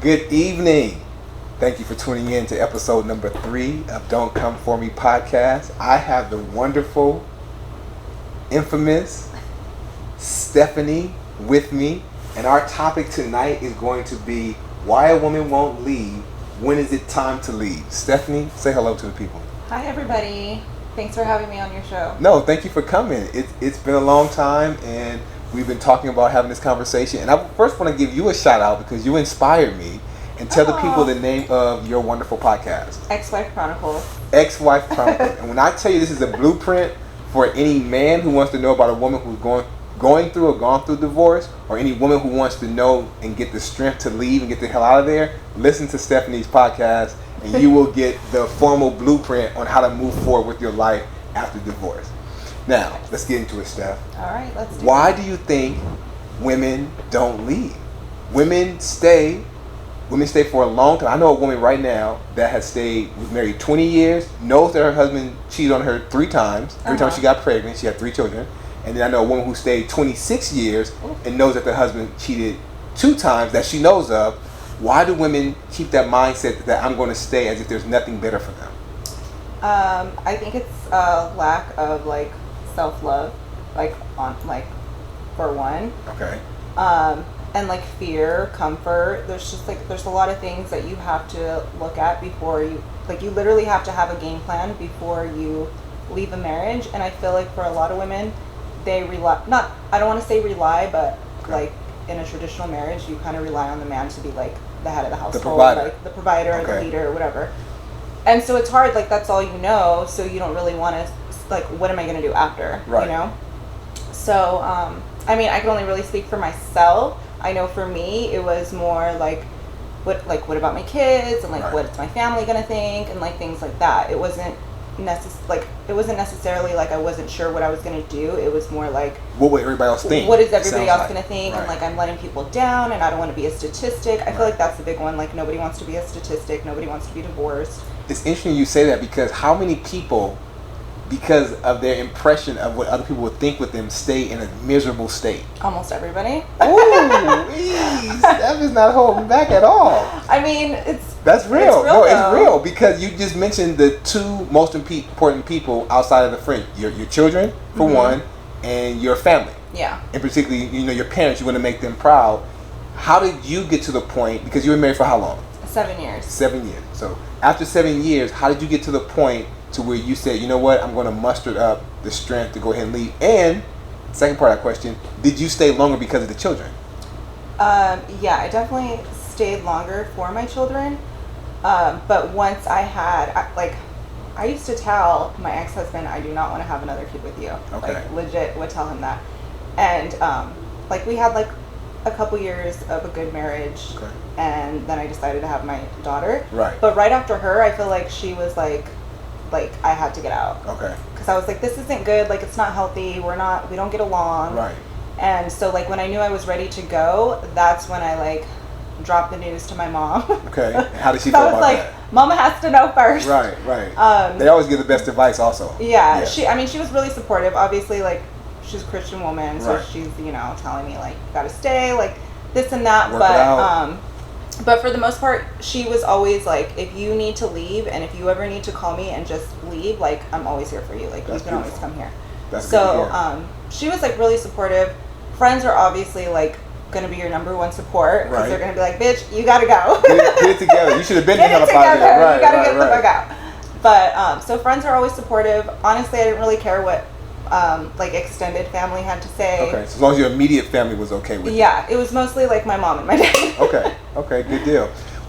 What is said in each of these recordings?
Good evening. Thank you for tuning in to episode number 3 of Don't Come For Me podcast. I have the wonderful, infamous Stephanie with me, and our topic tonight is going to be why a woman won't leave. When is it time to leave? Stephanie, say hello to the people. Hi everybody. Thanks for having me on your show. No, thank you for coming. It's been a long time, and we've been talking about having this conversation. And I first want to give you a shout out because you inspired me. And tell the people the name of your wonderful podcast. Ex-Wife Chronicles. Ex-Wife Chronicles. And when I tell you this is a blueprint for any man who wants to know about a woman who's going through or gone through divorce, or any woman who wants to know and get the strength to leave and get the hell out of there, listen to Stephanie's podcast and you will get the formal blueprint on how to move forward with your life after divorce. Now, let's get into it, Steph. All right, let's do it. Why do you think women don't leave? Women stay for a long time. I know a woman right now that was married 20 years, knows that her husband cheated on her 3 times. Every time she got pregnant, she had 3 children. And then I know a woman who stayed 26 years and knows that the husband cheated 2 times that she knows of. Why do women keep that mindset that I'm going to stay as if there's nothing better for them? I think it's a lack of self-love, for one. Okay. And fear, comfort. There's a lot of things that you have to look at before you literally have to have a game plan before you leave a marriage. And I feel like for a lot of women, they rely, I don't want to say rely, but in a traditional marriage, you kind of rely on the man to be the head of the household, the provider, or the leader, or whatever. And so it's hard, that's all you know, so you don't really want to, what am I going to do after, right. You know? So, I can only really speak for myself. I know for me, it was more what about my kids, and right. What's my family going to think, and things like that. It wasn't necessarily I wasn't sure what I was going to do. It was more what would everybody else think? What is everybody else going to think? Right. And I'm letting people down, and I don't want to be a statistic. I feel like that's the big one. Nobody wants to be a statistic. Nobody wants to be divorced. It's interesting you say that, because how many people, because of their impression of what other people would think with them, stay in a miserable state? Almost everybody. Oh, that is not holding back at all. That's real. It's real, because you just mentioned the 2 most important people outside of the friend. Your children, for one, and your family. Yeah. And particularly, your parents, you want to make them proud. How did you get to the point, because you were married for how long? 7 years. 7 years. So after 7 years, how did you get to the point to where you said, you know what, I'm going to muster up the strength to go ahead and leave? And second part of that question, did you stay longer because of the children? Yeah, I definitely stayed longer for my children. But once I I used to tell my ex-husband, I do not want to have another kid with you. Okay. Legit would tell him that. And we had a couple years of a good marriage. Okay. And then I decided to have my daughter. Right. But right after her, I feel like she was I had to get out. Okay. Because I was this isn't good. It's not healthy. We don't get along. Right. And so when I knew I was ready to go, that's when I dropped the news to my mom. Okay. How did she feel about that? Mama has to know first. Right. They always give the best advice also. Yeah. Yes. She was really supportive. Obviously, she's a Christian woman, so right. she's, telling me you gotta stay, this and that. Work it out. But for the most part, she was always if you need to leave, and if you ever need to call me and just leave, I'm always here for you. You can always come here. That's good to hear. She was really supportive. Friends are obviously going to be your number one support, because they're going to be bitch, you got to go. Get it together. You should have been get it together. Right, you got to get the fuck out. But so friends are always supportive. Honestly, I didn't really care what extended family had to say. Okay, so as long as your immediate family was okay with it. Yeah, it was mostly my mom and my dad. Okay, good deal.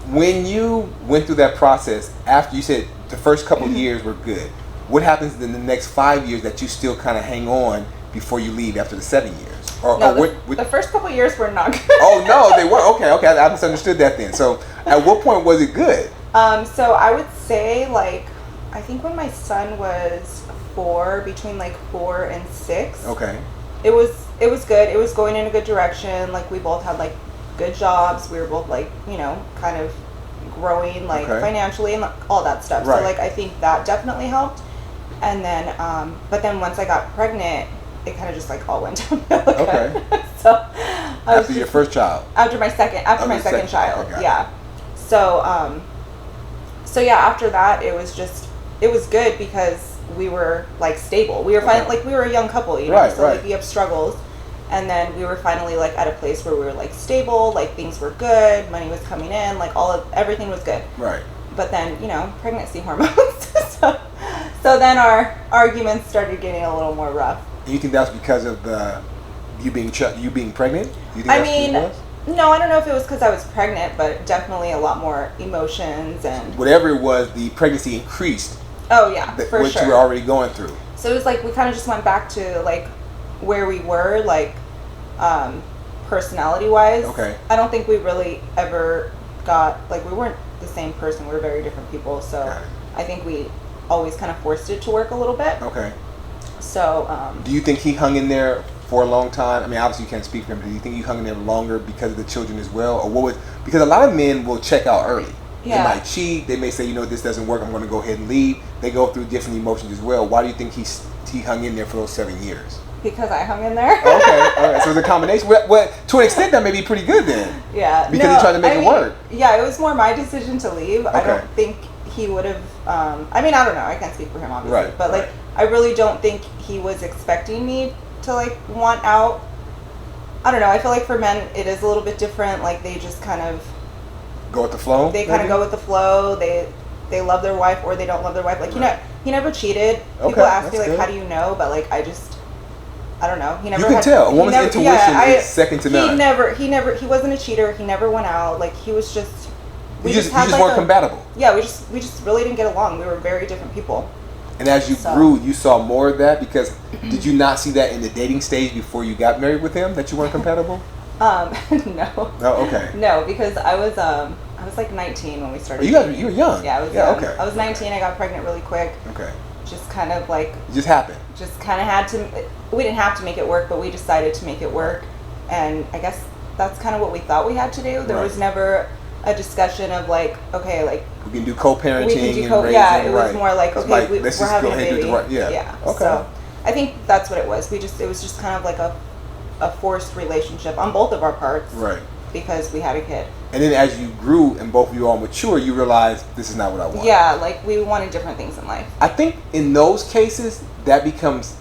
When you went through that process, after you said the first couple years were good, what happens in the next 5 years that you still kind of hang on before you leave after the 7 years? The first couple years were not good. Oh no, they were okay. I misunderstood that then. So at what point was it good? So I would say I think when my son was 4, between 4 and 6. Okay. It was good. It was going in a good direction. We both had good jobs. We were both kind of growing financially and all that stuff. Right. So I think that definitely helped. And then but then once I got pregnant, it kind of just all went downhill. Okay. So after your first child. After my second child. Okay, yeah. So yeah, after that it was good because we were like stable. We were like we were a young couple, you know. Right, so right. like we have struggles, and then we were finally like at a place where we were like stable, like things were good, money was coming in, like everything was good. Right. But then, you know, pregnancy hormones. so then our arguments started getting a little more rough. And you think that's because of you being pregnant? You think I that's mean, what it was? no, I don't know if it was because I was pregnant, but definitely a lot more emotions and Whatever it was, the pregnancy increased. Oh yeah, for what sure. you were already going through. So it was like we kind of just went back to like where we were, like personality wise. Okay. I don't think we really ever got like we weren't the same person. We were very different people. So I think we always kind of forced it to work a little bit. Okay. So. Do you think he hung in there for a long time? I mean, obviously you can't speak for him, but do you think you hung in there longer because of the children as well, or what was? Because a lot of men will check out early. Yeah. They might cheat. They may say, you know, this doesn't work. I'm going to go ahead and leave. They go through different emotions as well. Why do you think he hung in there for those 7 years? Because I hung in there. Okay, all right. So it's a combination. Well, to an extent, that may be pretty good then. Yeah. Because he tried to make it work. Yeah, it was more my decision to leave. Okay. I don't think he would have. I mean, I don't know. I can't speak for him, obviously. Right, but like, I really don't think he was expecting me to like want out. I don't know. I feel like for men, it is a little bit different. Like they just kind of go with the flow. They kind of go with the flow. They love their wife or they don't love their wife. Like you know, he never cheated. People ask me like, good. how do you know? But like, I don't know. He never. You can tell. A woman's intuition is second to none. He wasn't a cheater. He never went out. Like he was just. You just weren't compatible. Yeah, we just really didn't get along. We were very different people. And as you grew, you saw more of that because did you not see that in the dating stage before you got married with him that you weren't compatible? No. Oh, okay. No, because I was like 19 when we started. You were young. Yeah, I was young. Okay. I was 19. I got pregnant really quick. Okay. Just kind of like. It just happened. Just kind of had to. We didn't have to make it work, but we decided to make it work, and I guess that's kind of what we thought we had to do. There was never a discussion of like, okay, like we can do co-parenting. We can do yeah, it was more like, okay, we're having a baby. Yeah. Okay. So I think that's what it was. It was just kind of like a forced relationship on both of our parts. Right. Because we had a kid. And then as you grew and both of you all mature, you realized this is not what I want. Yeah, like we wanted different things in life. I think in those cases, that becomes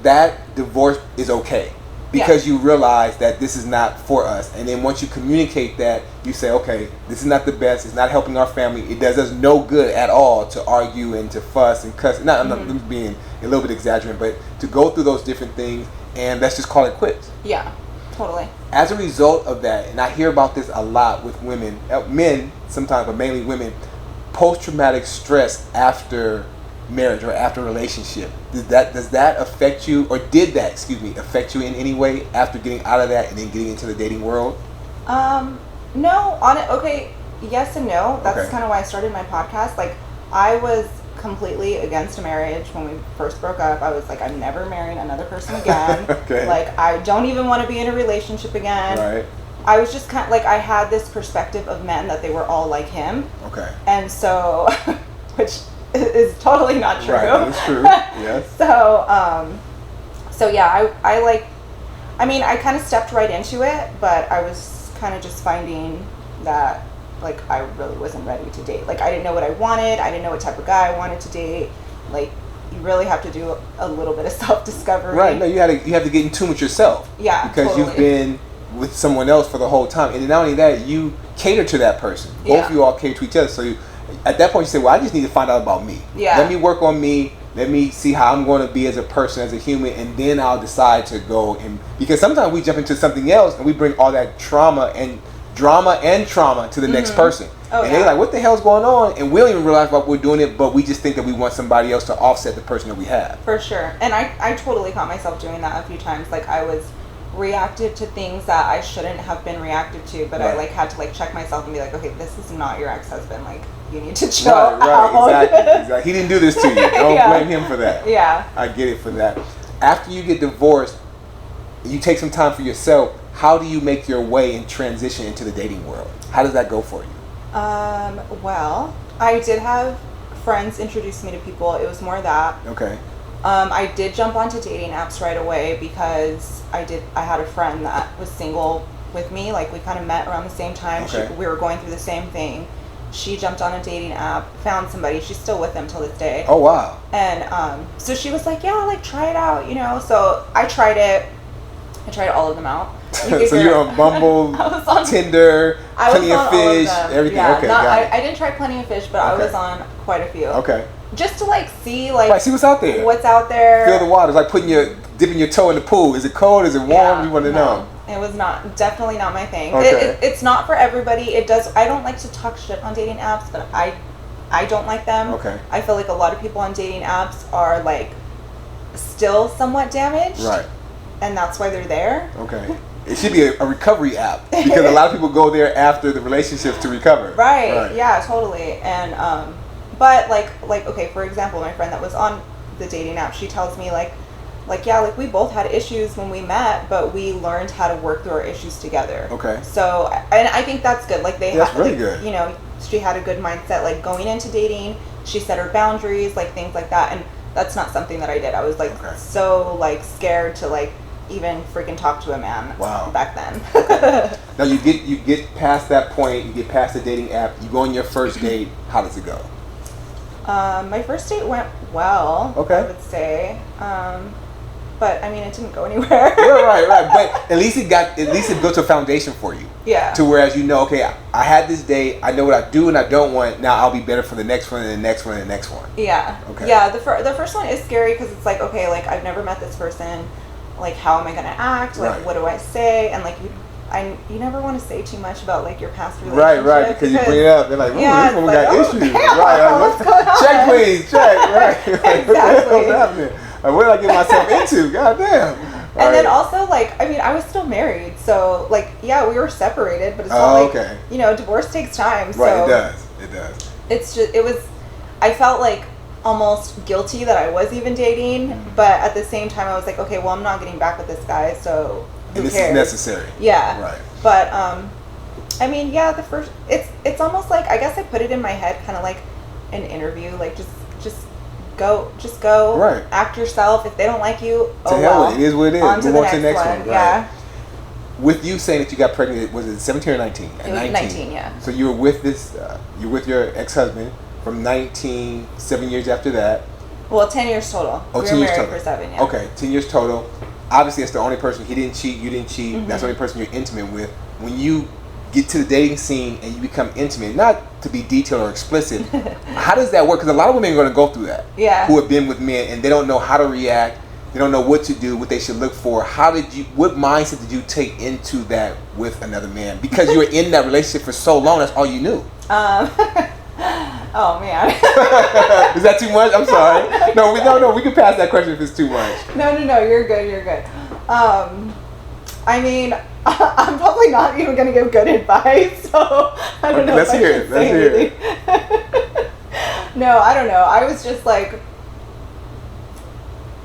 that divorce is okay. Because you realize that this is not for us. And then once you communicate that, you say, okay, this is not the best. It's not helping our family. It does us no good at all to argue and to fuss and cuss. I'm not being a little bit exaggerating, but to go through those different things and let's just call it quits. Yeah, totally. As a result of that, and I hear about this a lot with women, men sometimes, but mainly women, post-traumatic stress after marriage or after a relationship. Does that affect you, or did that, affect you in any way after getting out of that and then getting into the dating world? No, yes and no. That's kind of why I started my podcast. Like, I was completely against marriage when we first broke up. I was like, I'm never marrying another person again. Like, I don't even want to be in a relationship again. Right. I was just kind of like, I had this perspective of men that they were all like him. Okay. And so, which is totally not true. Right, that's true. Yes. So yeah, I kind of stepped right into it, but I was kind of just finding that like I really wasn't ready to date. Like I didn't know what I wanted. I didn't know what type of guy I wanted to date. Like you really have to do a little bit of self-discovery. Right. No, you have to get in tune with yourself. Yeah. Because you've been with someone else for the whole time, and not only that, you cater to that person. Both of you all cater to each other. So at that point, you say, "Well, I just need to find out about me. Yeah. Let me work on me. Let me see how I'm going to be as a person, as a human, and then I'll decide to go." And because sometimes we jump into something else and we bring all that drama and trauma to the next person. And they're like, what the hell's going on? And we don't even realize why we're doing it, but we just think that we want somebody else to offset the person that we have. For sure. And I totally caught myself doing that a few times. Like I was reacted to things that I shouldn't have been reacted to, but I like had to like check myself and be like, okay, this is not your ex-husband. Like you need to chill out. Exactly. He didn't do this to you. Don't blame him for that. Yeah. I get it for that. After you get divorced, you take some time for yourself. How do you make your way and transition into the dating world? How does that go for you? Well, I did have friends introduce me to people. It was more that. Okay. I did jump onto dating apps right away because I had a friend that was single with me. Like we kind of met around the same time. Okay. We were going through the same thing. She jumped on a dating app, found somebody. She's still with them till this day. Oh wow. And so she was like, yeah, like try it out, you know. So I tried it. I tried all of them out. So you're on Bumble, Tinder, Plenty of Fish, everything. Yeah, okay, I didn't try Plenty of Fish, but I was on quite a few. Okay. Just to like see see what's out there. What's out there. Feel the water. It's like dipping your toe in the pool. Is it cold? Is it warm? Yeah, you want to know. It was definitely not my thing. Okay. It's not for everybody. I don't like to talk shit on dating apps, but I don't like them. Okay. I feel like a lot of people on dating apps are like still somewhat damaged. Right. And that's why they're there. Okay. It should be a recovery app because a lot of people go there after the relationships to recover. Right. Yeah, totally. And but like okay, for example, my friend that was on the dating app, she tells me like yeah, like we both had issues when we met, but we learned how to work through our issues together. Okay. So, and I think that's good. Like that's really good. You know, she had a good mindset. Like going into dating, she set her boundaries, like things like that. And that's not something that I did. I was like so like scared to like even freaking talk to a man. Wow. Back then. Okay. Now you get past that point. You get past the dating app. You go on your first date. How does it go? My first date went well. Okay. I would say. But I mean, it didn't go anywhere. right. But at least it built a foundation for you. Yeah. To whereas you know, okay, I had this date. I know what I do and I don't want. Now I'll be better for the next one and the next one and the next one. Yeah. Okay. Yeah. The first one is scary because it's like, okay, like I've never met this person. Like, how am I gonna act? Like, what do I say? And like, you never want to say too much about like your past relationship. Right. Because you bring it up, they're like, this woman got issues. Damn, right. What's going on? Check, please. Check. Right. Exactly. What the hell's happening? Like, what did I get myself into? God damn. And then also, like, I mean, I was still married, so like, yeah, we were separated, but it's not like, you know, divorce takes time. So right. It does. It's just I felt like almost guilty that I was even dating, but at the same time I was like, okay, well, I'm not getting back with this guy, so who this cares? is necessary. Yeah. Right. But I mean, yeah, it's almost like, I guess I put it in my head kind of like an interview, like just go right. Act yourself. If they don't like you, to hell, it is what it is. On to Move the on to the next one. Right. Yeah. With you saying that you got pregnant, was it 17 or 19? It was 19, yeah. So you were with you're with your ex-husband from 19, 7 years after that. Well, 10 years total. Oh, we 10 were years married total. for 7, yeah. Okay, 10 years total. Obviously, that's the only person. He didn't cheat, you didn't cheat. Mm-hmm. That's the only person you're intimate with. When you get to the dating scene and you become intimate, not to be detailed or explicit, how does that work? Because a lot of women are going to go through that. Yeah. Who have been with men and they don't know how to react. They don't know what to do, what they should look for. What mindset did you take into that with another man? Because you were in that relationship for so long, that's all you knew. Oh man. Is that too much? I'm sorry. No, we can pass that question if it's too much. No, you're good. I mean, I'm probably not even going to give good advice, so I don't know. Let's hear it. No, I don't know. I was just like,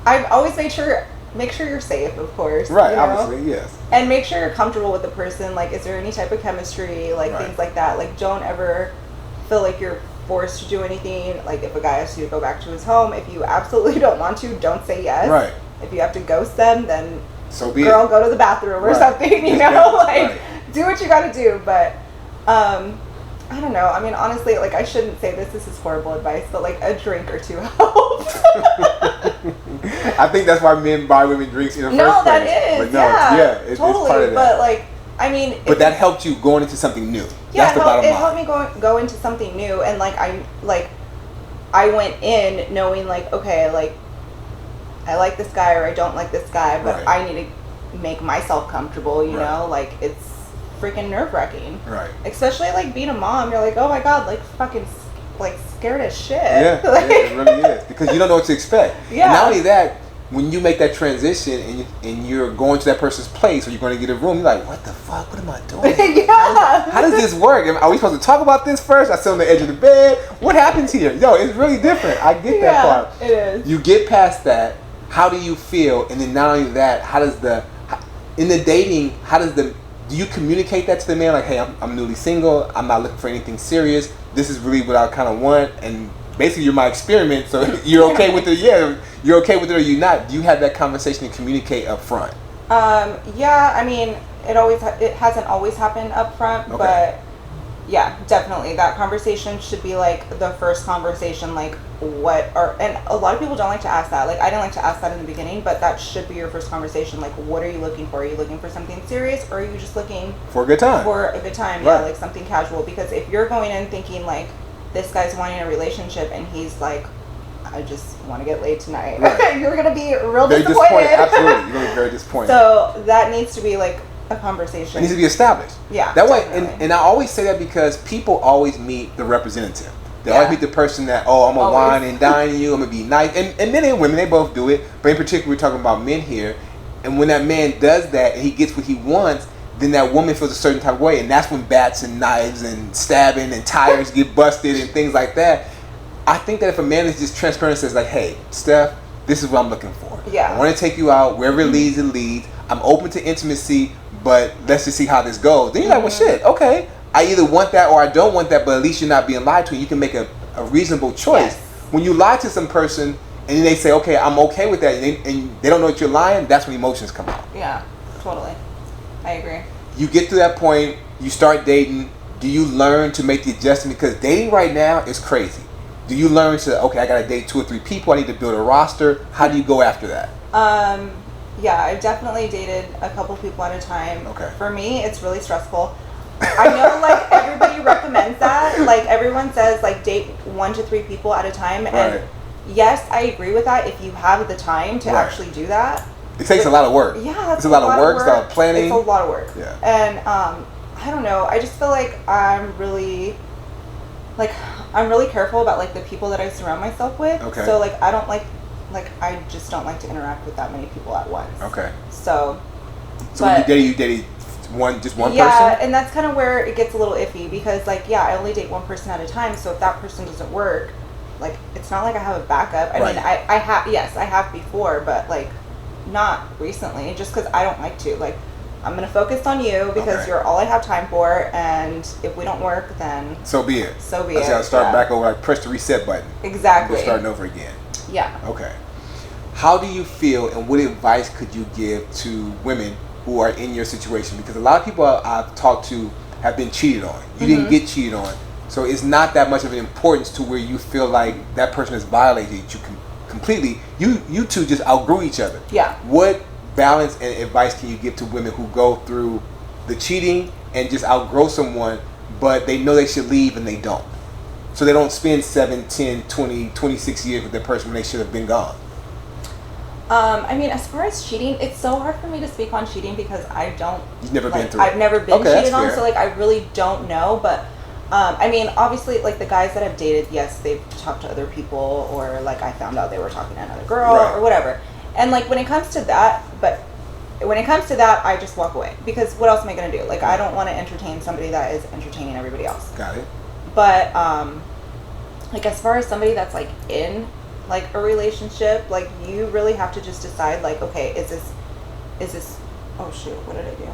I've always make sure you're safe, of course. Right, you know? obviously, yes. And make sure you're comfortable with the person. Like, is there any type of chemistry? Like, right. Things like that. Like, don't ever feel like you're forced to do anything. Like, if a guy asks you to go back to his home, if you absolutely don't want to, don't say yes. Right. If you have to ghost them, then so be girl, it. Go to the bathroom or right. something, you know? Like, right. Do what you gotta do. But, I don't know. I mean, honestly, like, I shouldn't say this. This is horrible advice, but, like, a drink or two helps. I think that's why men buy women drinks in the first place. No, that is. But no, totally. It's part of that. But, like, I mean... But that helped you going into something new. Yeah, that's the bottom line. It helped me go into something new. And, like, I went in knowing, like, okay, like, I like this guy or I don't like this guy, but right. I need to make myself comfortable, you right. know? Like, it's freaking nerve-wracking. Right. Especially, like, being a mom, you're like, oh my god, like, fucking, like, scared as shit. Yeah, like, it really is. Because you don't know what to expect. Yeah. And not only that, when you make that transition and you're going to that person's place or you're going to get a room, you're like, what the fuck? What am I doing? Yeah. How does this work? Are we supposed to talk about this first? I sit on the edge of the bed. What happens here? Yo, it's really different. I get that part. It is. You get past that. How do you feel? And then not only that, in the dating, do you communicate that to the man? Like, hey, I'm newly single. I'm not looking for anything serious. This is really what I kind of want. And basically, you're my experiment. So you're okay with it. Yeah, you're okay with it or you're not. Do you have that conversation and communicate up front? Yeah, I mean, it hasn't always happened up front, Okay. but yeah, definitely that conversation should be like the first conversation, like and a lot of people don't like to ask that. Like I didn't like to ask that in the beginning, but that should be your first conversation. Like, what are you looking for? Are you looking for something serious, or are you just looking For a good time. for a good time? Right. Yeah, like something casual. Because if you're going in thinking like this guy's wanting a relationship and he's like, I just want to get laid tonight, Right. you're gonna be real Very disappointed. Absolutely. You're going to be very disappointed. So that needs to be like a conversation. It needs to be established. Yeah. That way, definitely. and I always say that because people always meet the representative. They Yeah. always meet the person that, oh, I'm going to Always. wine and dine you, I'm going to be nice. And men and women, they both do it. But in particular, we're talking about men here. And when that man does that and he gets what he wants, then that woman feels a certain type of way. And that's when bats and knives and stabbing and tires get busted and things like that. I think that if a man is just transparent and says like, hey, Steph, this is what I'm looking for. Yeah. I want to take you out wherever it leads, it leads. I'm open to intimacy, but let's just see how this goes. Then you're like, well, shit, okay. I either want that or I don't want that, but at least you're not being lied to. You can make a reasonable choice. Yes. When you lie to some person and then they say, okay, I'm okay with that, and they don't know that you're lying, that's when emotions come out. Yeah, totally. I agree. You get to that point, you start dating. Do you learn to make the adjustment? Because dating right now is crazy. Do you learn to, okay, I got to date 2 or 3 people, I need to build a roster? How do you go after that? Yeah, I've definitely dated a couple people at a time. Okay. For me, it's really stressful. I know, like, everybody recommends that. Like, everyone says, like, date 1 to 3 people at a time. Right. And yes, I agree with that if you have the time to Right. actually do that. It takes a lot of work. Yeah, that's It's a lot of work, it's a lot of planning. It's a lot of work. Yeah. And I don't know. I just feel like I'm really careful about like the people that I surround myself with. Okay. So like I don't I just don't like to interact with that many people at once. Okay. So. So when you dated one yeah, person? and that's kind of where it gets a little iffy because like yeah, I only date one person at a time. So if that person doesn't work, like it's not like I have a backup. I Right. mean, I have before, but like not recently, just because I don't like to. Like I'm gonna focus on you because Okay. you're all I have time for, and if we don't work, then So be it. so be I it. gotta start yeah. back over, like press the reset button. Exactly. We're starting over again. Yeah. Okay. How do you feel, and what advice could you give to women who are in your situation? Because a lot of people I've talked to have been cheated on. You didn't get cheated on, so it's not that much of an importance to where you feel like that person has violated you completely. You two just outgrew each other. Yeah. What balance and advice can you give to women who go through the cheating and just outgrow someone, but they know they should leave and they don't? So they don't spend 7, 10, 20, 26 years with that person when they should have been gone. I mean, as far as cheating, it's so hard for me to speak on cheating because I don't. You've never been through I've it. never been Okay, that's cheated on, fair. so like I really don't know. But I mean, obviously, like the guys that I've dated, yes, they've talked to other people, or like I found out they were talking to another girl Right. or whatever. And like when it comes to that, I just walk away because what else am I gonna do? Like I don't want to entertain somebody that is entertaining everybody else. Got it. But like as far as somebody that's like in like a relationship, like you really have to just decide like, okay, is this oh shoot, what did I do?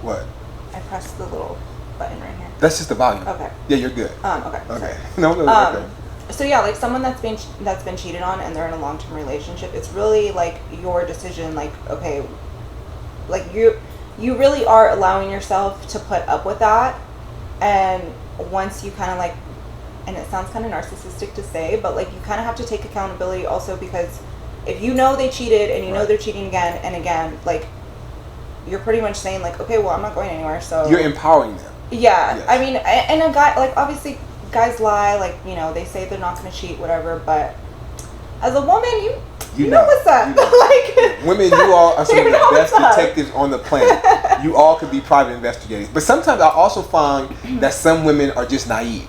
What? I pressed the little button right here. That's just the volume. Okay. Yeah, you're good. Okay. Okay. sorry. No, okay. So yeah, like someone that's been cheated on and they're in a long-term relationship, it's really like your decision, like, okay, like you really are allowing yourself to put up with that. And once you kind of like, and it sounds kind of narcissistic to say, but like you kind of have to take accountability also, because if you know they cheated and you know Right. they're cheating again and again, like you're pretty much saying like, okay, well, I'm not going anywhere. So You're empowering them. yeah, Yes. I mean, and a guy, like, obviously, guys lie, like, you know, they say they're not going to cheat, whatever, but as a woman, you know what's up. You know. Like, Women, you all are some of you the know best what's up. detectives on the planet. You all could be private investigators. But sometimes I also find that some women are just naive.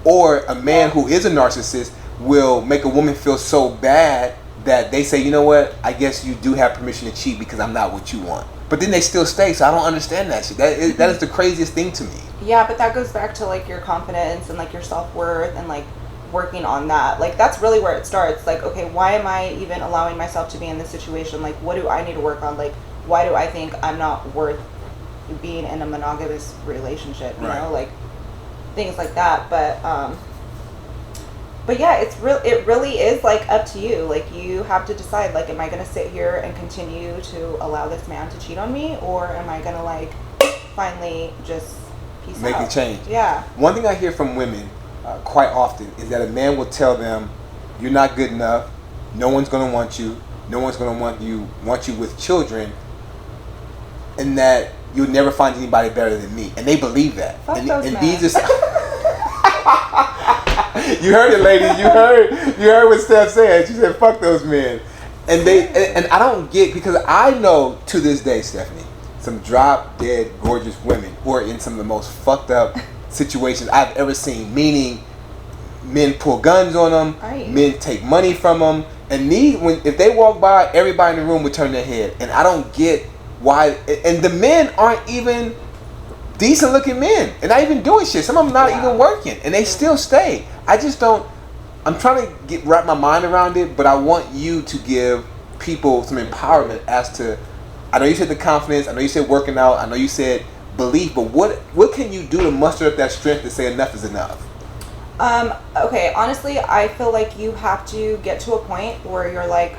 Or a man who is a narcissist will make a woman feel so bad that they say, you know what, I guess you do have permission to cheat because I'm not what you want. But then they still stay, so I don't understand that shit. That is the craziest thing to me. yeah, but that goes back to, like, your confidence and, like, your self-worth and, like, working on that. Like, that's really where it starts. Like, okay, why am I even allowing myself to be in this situation? Like, what do I need to work on? Like, why do I think I'm not worth being in a monogamous relationship? You Right. know, like, things like that. But yeah, it really is like up to you. Like you have to decide, like, am I going to sit here and continue to allow this man to cheat on me, or am I going to like finally just peace Make out. a change. Yeah. One thing I hear from women quite often is that a man will tell them, "You're not good enough. No one's gonna want you. No one's gonna want you with children, and that you'll never find anybody better than me." And they believe that. Fuck and those and men. these are. You heard it, ladies. You heard what Steph said. She said, "Fuck those men." And and I don't get, because I know to this day, Stephanie, some drop dead gorgeous women who are in some of the most fucked up situations I've ever seen. Meaning, men pull guns on them, Right. men take money from them, and if they walk by, everybody in the room would turn their head. And I don't get why. And the men aren't even decent looking men, and not even doing shit. Some of them not even working, and they still stay. I just don't. I'm trying to wrap my mind around it, but I want you to give people some empowerment as to. I know you said the confidence. I know you said working out. I know you said belief. But what can you do to muster up that strength to say enough is enough? Okay, honestly, I feel like you have to get to a point where you're like,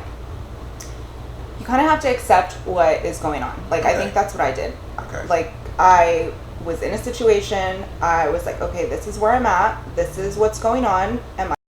you kind of have to accept what is going on. Like, I think that's what I did. Okay. Like, I was in a situation, I was like, okay, this is where I'm at, this is what's going on, am